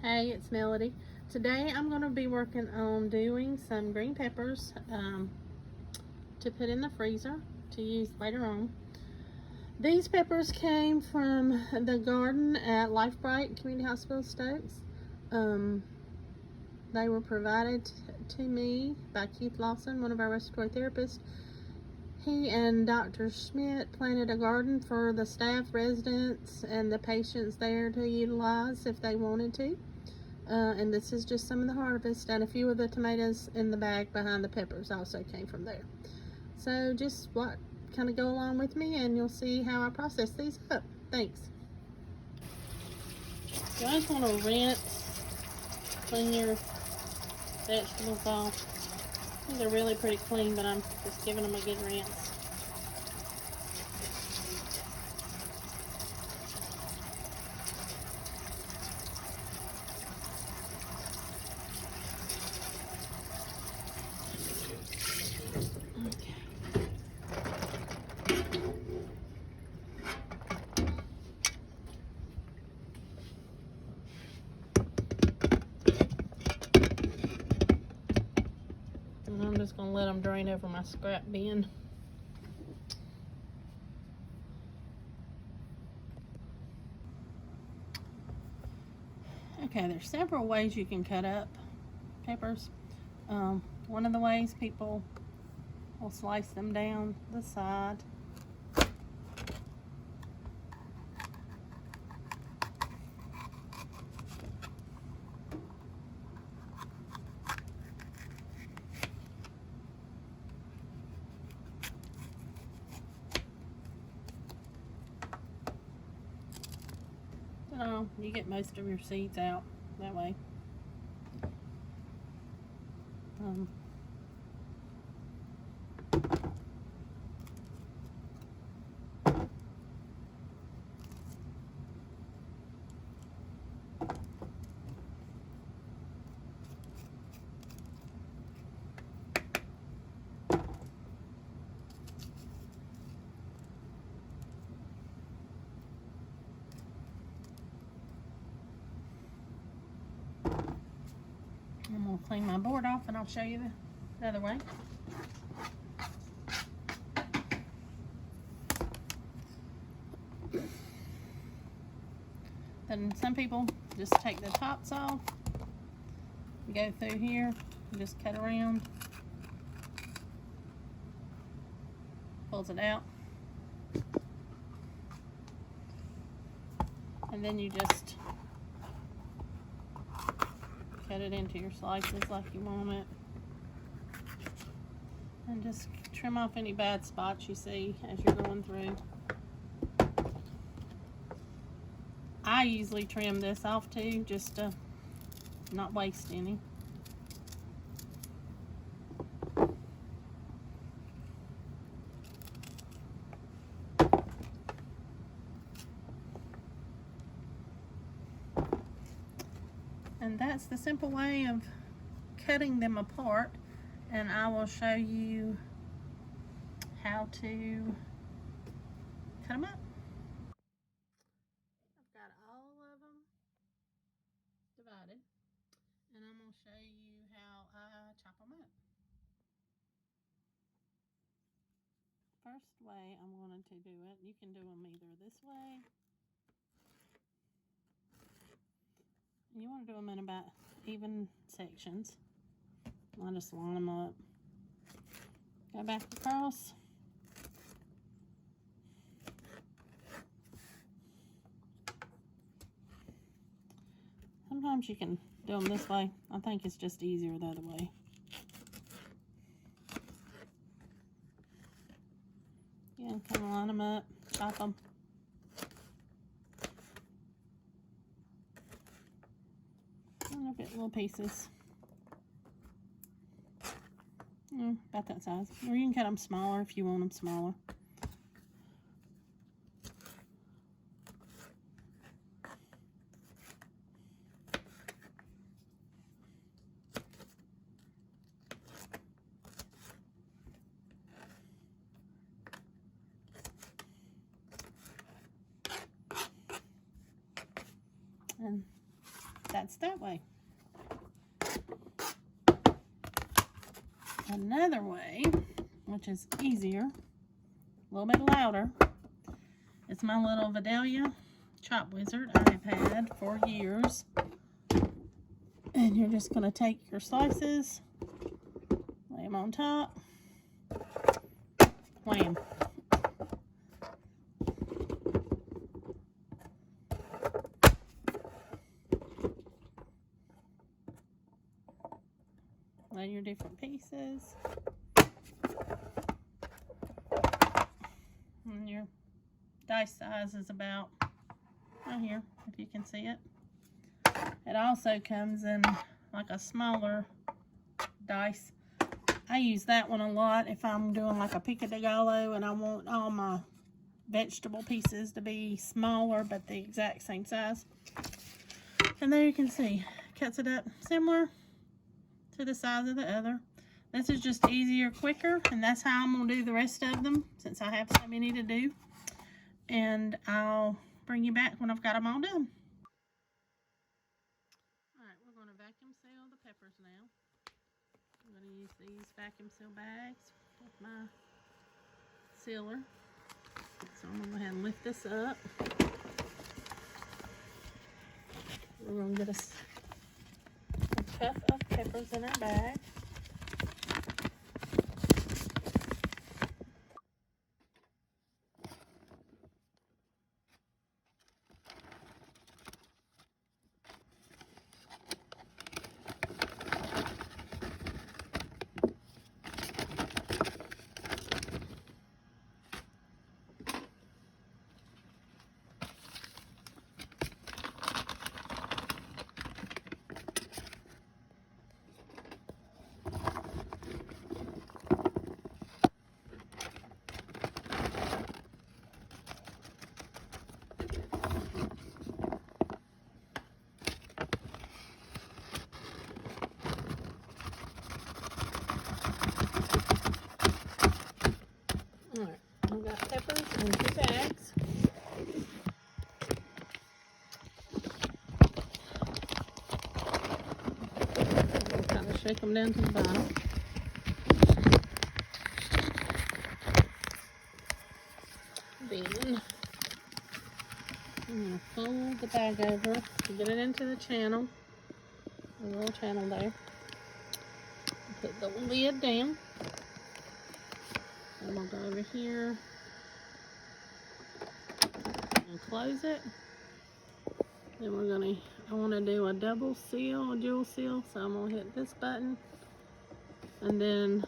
Hey, it's Melody. Today I'm going to be working on doing some green peppers to put in the freezer to use later on. These peppers came from the garden at LifeBright Community Hospital Stokes. They were provided to me by Keith Lawson, one of our respiratory therapists. He and Dr. Schmidt planted a garden for the staff, residents, and the patients there to utilize if they wanted to. And this is just some of the harvest, and a few of the tomatoes in the bag behind the peppers also came from there. So just kind of go along with me and you'll see how I process these up. Thanks. You always want to rinse, clean your vegetables off. These are really pretty clean, but I'm just giving them a good rinse. And I'm just going to let them drain over my scrap bin. Okay, there's several ways you can cut up peppers. One of the ways people will slice them down the side. You get most of your seeds out that way. I'm going to clean my board off and I'll show you the other way. Then some people just take the tops off, go through here, and just cut around, pulls it out, and then you just cut it into your slices like you want it, and just trim off any bad spots you see as you're going through. I usually trim this off too, just to not waste any. And that's the simple way of cutting them apart, and I will show you how to cut them up. I've got all of them divided, and I'm going to show you how I chop them up. First way I'm going to do it, you can do them either this way. You want to do them in about even sections. I'll just line them up. Go back across. Sometimes you can do them this way. I think it's just easier the other way. Yeah, kind of line them up, chop them. And I'll get little pieces. About that size. Or you can cut them smaller if you want them smaller. And that's that way. Another way, which is easier, a little bit louder, it's my little Vidalia Chop Wizard I've had for years. And you're just going to take your slices, lay them on top, wham. Lay your different pieces. And your dice size is about right here, if you can see it. It also comes in like a smaller dice. I use that one a lot if I'm doing like a pico de gallo and I want all my vegetable pieces to be smaller but the exact same size. And there you can see, cuts it up similar to the size of the other. This is just easier, quicker, and that's how I'm going to do the rest of them since I have so many to do. And I'll bring you back when I've got them all done. Alright, we're going to vacuum seal the peppers now. I'm going to use these vacuum seal bags with my sealer. So I'm going to go ahead and lift this up. We're going to get us a cup of peppers in our bag. Alright, I've got peppers in 2 bags. I'll kind of shake them down to the bottom. Then I'm going to fold the bag over to get it into the channel. A little channel there. Put the lid down. And we'll go over here and close it. Then I want to do a double seal, a dual seal, so I'm going to hit this button. And then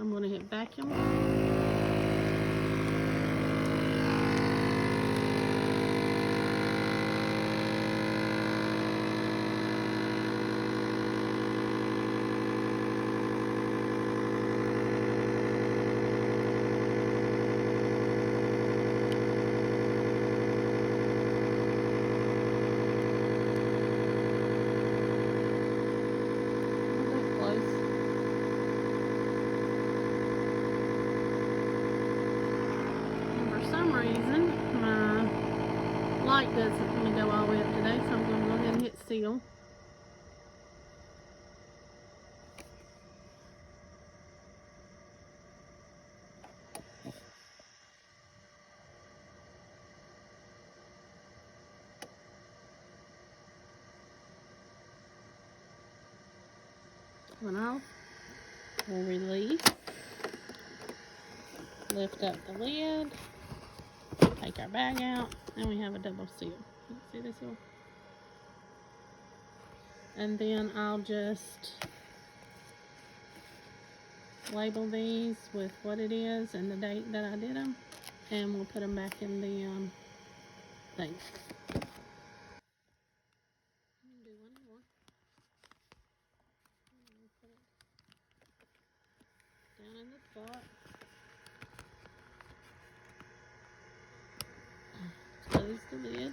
I'm going to hit vacuum. Light doesn't want to go all the way up today, so I'm going to go ahead and hit seal. One off. We'll release. Lift up the lid. Take our bag out, and we have a double seal. See this here? And then I'll just label these with what it is and the date that I did them, and we'll put them back in the thing. Do one more. Put it down in the slot. Close the lid.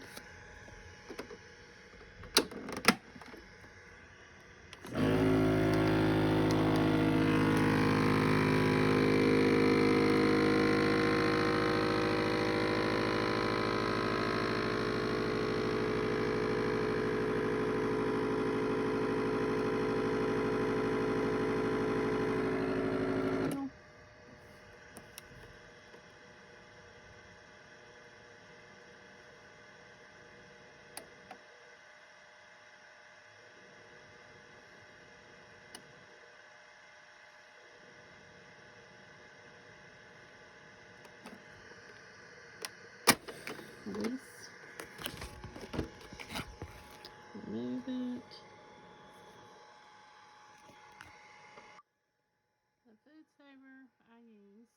move it. The food saver I used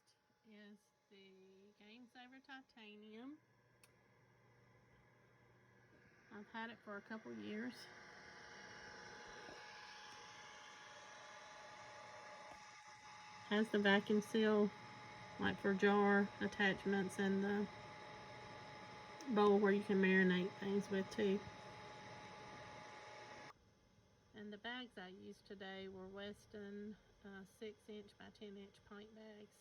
is the Game Saver Titanium. I've had it for a couple years. Has the vacuum seal, like for jar attachments, and the bowl where you can marinate things with too. And the bags I used today were Weston 6-inch by 10-inch pint bags.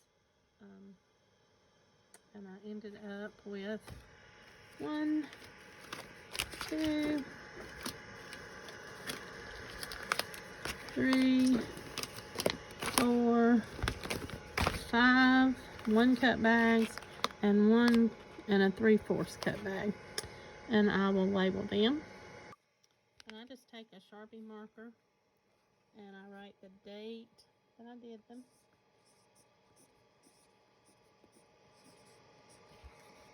And I ended up with 1, 2, 3, 4, 5 1-cup bags and 1 3/4 cup bag. And I will label them. And I just take a Sharpie marker and I write the date that I did them.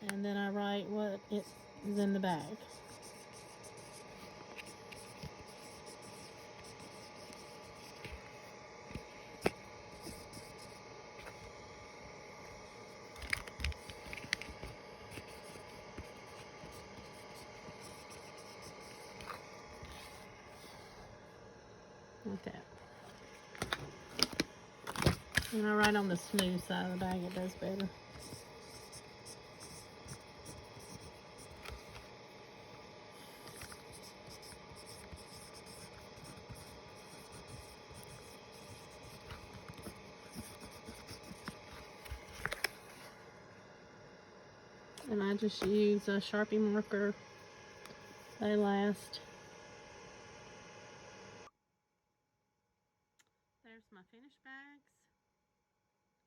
And then I write what is in the bag. Like that. And I write on the smooth side of the bag, it does better. And I just use a Sharpie marker. They last. There's my finished bags.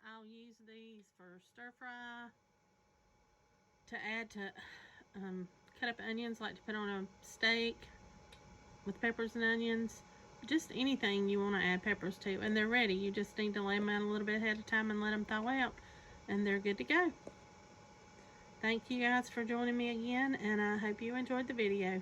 I'll use these for stir fry, to add to cut up onions, like to put on a steak with peppers and onions. Just anything you want to add peppers to, and they're ready. You just need to lay them out a little bit ahead of time and let them thaw out, and they're good to go. Thank you guys for joining me again, and I hope you enjoyed the video.